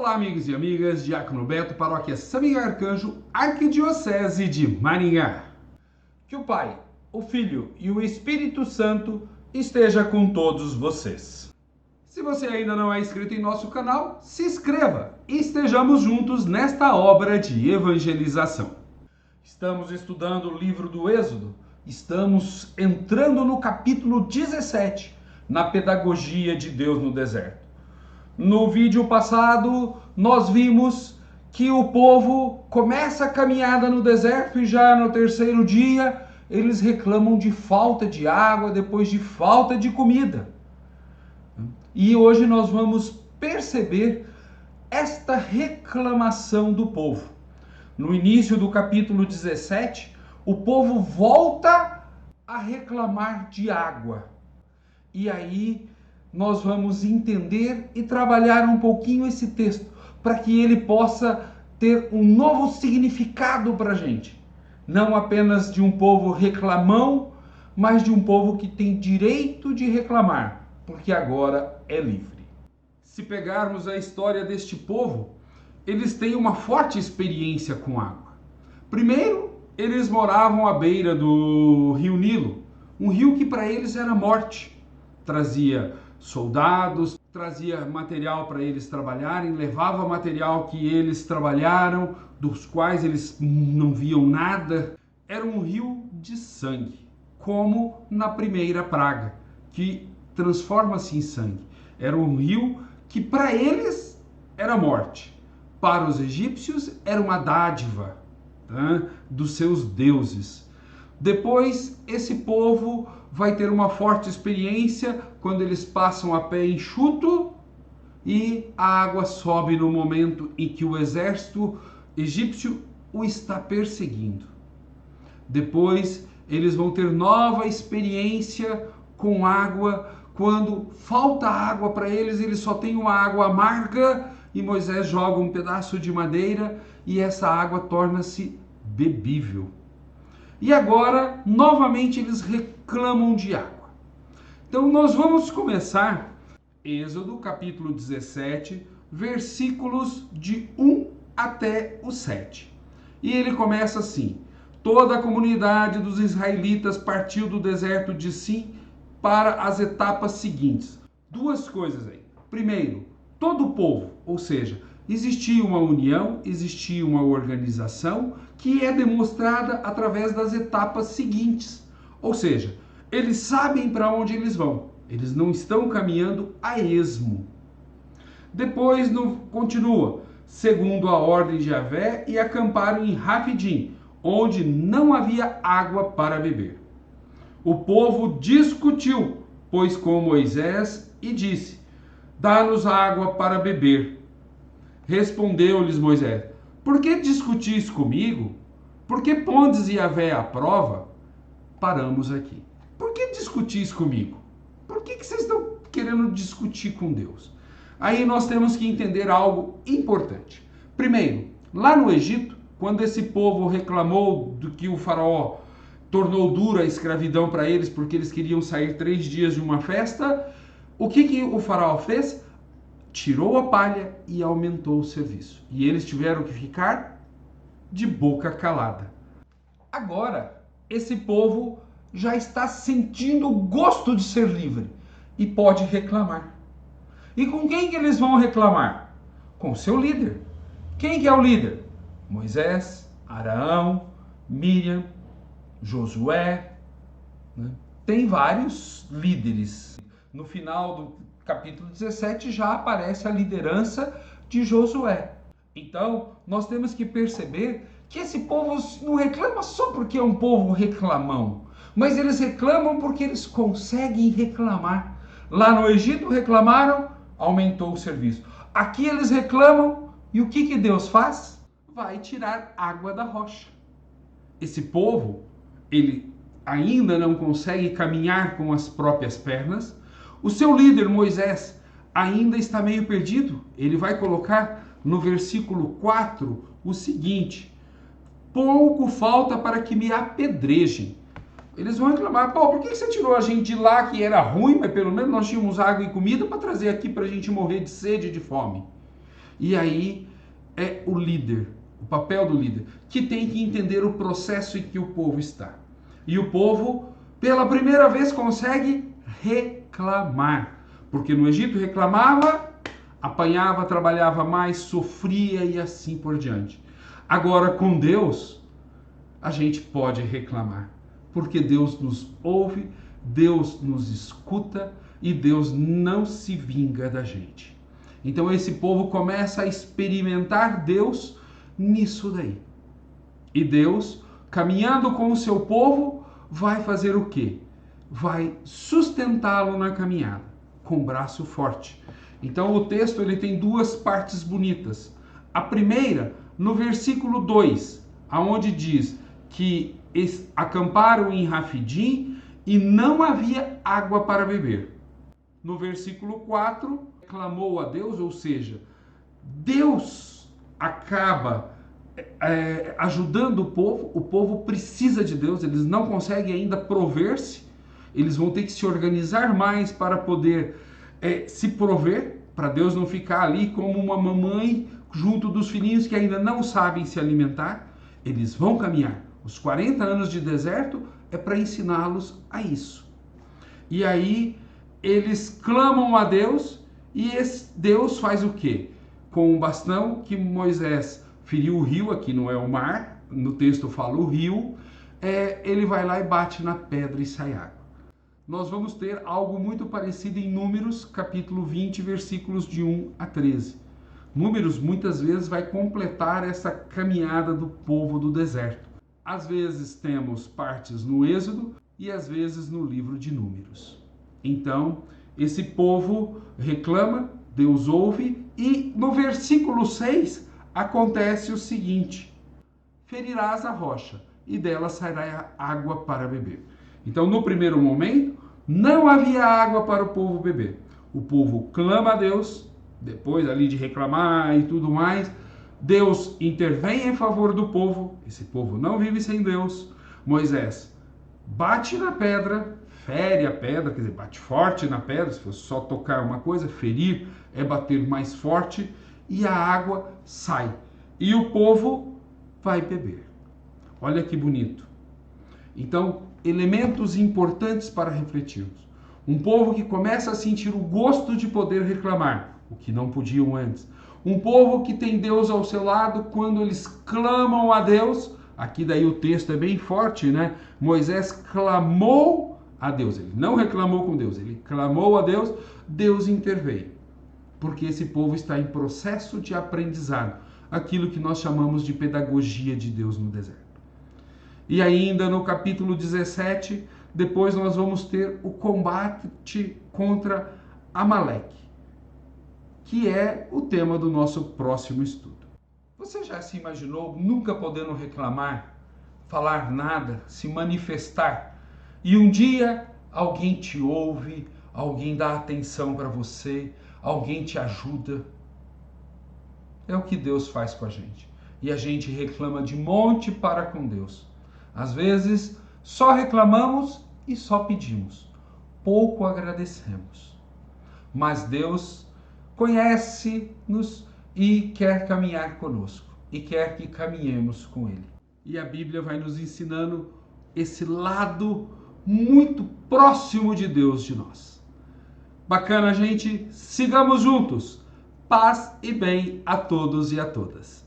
Olá, amigos e amigas, Diácono Beto, Paróquia São Miguel Arcanjo, Arquidiocese de Maringá. Que o Pai, o Filho e o Espírito Santo esteja com todos vocês. Se você ainda não é inscrito em nosso canal, se inscreva e estejamos juntos nesta obra de evangelização. Estamos estudando o livro do Êxodo, estamos entrando no capítulo 17, na pedagogia de Deus no deserto. No vídeo passado, nós vimos que o povo começa a caminhada no deserto e já no terceiro dia eles reclamam de falta de água, depois de falta de comida. E hoje nós vamos perceber esta reclamação do povo. No início do capítulo 17, o povo volta a reclamar de água. E aí nós vamos entender e trabalhar um pouquinho esse texto, para que ele possa ter um novo significado para a gente. Não apenas de um povo reclamão, mas de um povo que tem direito de reclamar, porque agora é livre. Se pegarmos a história deste povo, eles têm uma forte experiência com água. Primeiro, eles moravam à beira do rio Nilo, um rio que para eles era morte. Trazia soldados, trazia material para eles trabalharem, levava material que eles trabalharam, dos quais eles não viam nada. Era um rio de sangue, como na primeira praga, que transforma-se em sangue. Era um rio que para eles era morte. Para os egípcios era uma dádiva, dos seus deuses. Depois, esse povo vai ter uma forte experiência quando eles passam a pé enxuto e a água sobe no momento em que o exército egípcio o está perseguindo. Depois, eles vão ter nova experiência com água quando falta água para eles, eles só têm uma água amarga e Moisés joga um pedaço de madeira e essa água torna-se bebível. E agora, novamente, eles reclamam de água. Então, nós vamos começar Êxodo, capítulo 17, versículos de 1 até o 7. E ele começa assim: toda a comunidade dos israelitas partiu do deserto de Sim para as etapas seguintes. Duas coisas aí. Primeiro, todo o povo, ou seja, existia uma união, existia uma organização que é demonstrada através das etapas seguintes. Ou seja, eles sabem para onde eles vão. Eles não estão caminhando a esmo. Depois continua, segundo a ordem de Javé, e acamparam em Rafidim, onde não havia água para beber. O povo discutiu, pois, com Moisés e disse: dá-nos água para beber. Respondeu-lhes Moisés: por que discutis comigo? Por que pondes Javé à prova? Paramos aqui. Por que discutis comigo? Por que vocês estão querendo discutir com Deus? Aí nós temos que entender algo importante. Primeiro, lá no Egito, quando esse povo reclamou do que o faraó tornou dura a escravidão para eles, porque eles queriam sair 3 dias de uma festa, o que o faraó fez? Tirou a palha e aumentou o serviço. E eles tiveram que ficar de boca calada. Agora, esse povo já está sentindo o gosto de ser livre e pode reclamar. E com quem que eles vão reclamar? Com o seu líder. Quem que é o líder? Moisés, Arão, Miriam, Josué. Tem vários líderes. No final do capítulo 17 já aparece a liderança de Josué. Então, nós temos que perceber que esse povo não reclama só porque é um povo reclamão, mas eles reclamam porque eles conseguem reclamar. Lá no Egito reclamaram, aumentou o serviço. Aqui eles reclamam e o que Deus faz? Vai tirar água da rocha. Esse povo, ele ainda não consegue caminhar com as próprias pernas. O seu líder, Moisés, ainda está meio perdido. Ele vai colocar no versículo 4 o seguinte: pouco falta para que me apedrejem. Eles vão reclamar: pô, por que você tirou a gente de lá que era ruim, mas pelo menos nós tínhamos água e comida para trazer aqui para a gente morrer de sede e de fome? E aí é o líder, o papel do líder, que tem que entender o processo em que o povo está. E o povo, pela primeira vez, consegue reclamar. Porque no Egito reclamava, apanhava, trabalhava mais, sofria e assim por diante. Agora, com Deus, a gente pode reclamar. Porque Deus nos ouve, Deus nos escuta e Deus não se vinga da gente. Então esse povo começa a experimentar Deus nisso daí. E Deus, caminhando com o seu povo, vai fazer o quê? Vai sustentá-lo na caminhada, com o braço forte. Então o texto ele tem duas partes bonitas. A primeira, no versículo 2, aonde diz que acamparam em Rafidim e não havia água para beber. No versículo 4, clamou a Deus, ou seja, Deus acaba ajudando o povo precisa de Deus, eles não conseguem ainda prover-se, eles vão ter que se organizar mais para poder se prover, para Deus não ficar ali como uma mamãe junto dos filhinhos que ainda não sabem se alimentar. Eles vão caminhar. Os 40 anos de deserto é para ensiná-los a isso. E aí eles clamam a Deus e Deus faz o quê? Com um bastão que Moisés feriu o rio, aqui não é o mar, no texto fala o rio, ele vai lá e bate na pedra e sai água. Nós vamos ter algo muito parecido em Números, capítulo 20, versículos de 1 a 13. Números muitas vezes vai completar essa caminhada do povo do deserto. Às vezes temos partes no Êxodo e às vezes no livro de Números. Então, esse povo reclama, Deus ouve e no versículo 6 acontece o seguinte: ferirás a rocha e dela sairá água para beber. Então, no primeiro momento, não havia água para o povo beber. O povo clama a Deus, depois ali de reclamar e tudo mais, Deus intervém em favor do povo, esse povo não vive sem Deus. Moisés bate na pedra, fere a pedra, quer dizer, bate forte na pedra, se fosse só tocar uma coisa, ferir é bater mais forte, e a água sai. E o povo vai beber. Olha que bonito. Então, elementos importantes para refletirmos. Um povo que começa a sentir o gosto de poder reclamar, o que não podiam antes. Um povo que tem Deus ao seu lado quando eles clamam a Deus. Aqui daí o texto é bem forte, né? Moisés clamou a Deus. Ele não reclamou com Deus, ele clamou a Deus, Deus interveio. Porque esse povo está em processo de aprendizado. Aquilo que nós chamamos de pedagogia de Deus no deserto. E ainda no capítulo 17, depois nós vamos ter o combate contra Amaleque, que é o tema do nosso próximo estudo. Você já se imaginou nunca podendo reclamar, falar nada, se manifestar, e um dia alguém te ouve, alguém dá atenção para você, alguém te ajuda? É o que Deus faz com a gente. E a gente reclama de monte para com Deus. Às vezes, só reclamamos e só pedimos. Pouco agradecemos. Mas Deus conhece-nos e quer caminhar conosco. E quer que caminhemos com Ele. E a Bíblia vai nos ensinando esse lado muito próximo de Deus de nós. Bacana, gente? Sigamos juntos. Paz e bem a todos e a todas.